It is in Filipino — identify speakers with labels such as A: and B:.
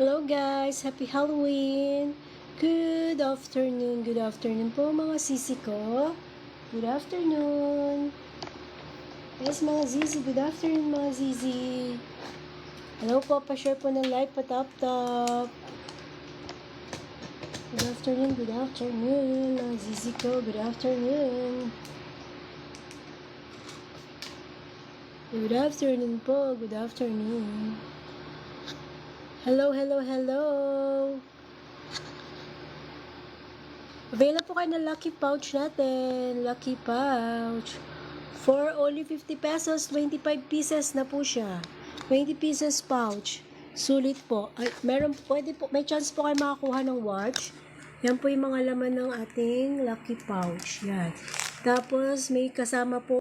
A: Hello guys! Happy Halloween! Good afternoon po mga sisi ko. Good afternoon! Yes mga zizi, good afternoon mga zizi. Hello po, pa-share po ng live, pa-tap-tap. Good afternoon mga zizi ko. Good afternoon. Good afternoon po, good afternoon. Hello. Avail po kayo ng lucky pouch natin. Lucky pouch. For only 50 pesos, 25 pieces na po siya. 20 pieces pouch. Sulit po. Ay, may chance po kayo makakuha ng watch. Yan po yung mga laman ng ating lucky pouch. Yan. Tapos, may kasama po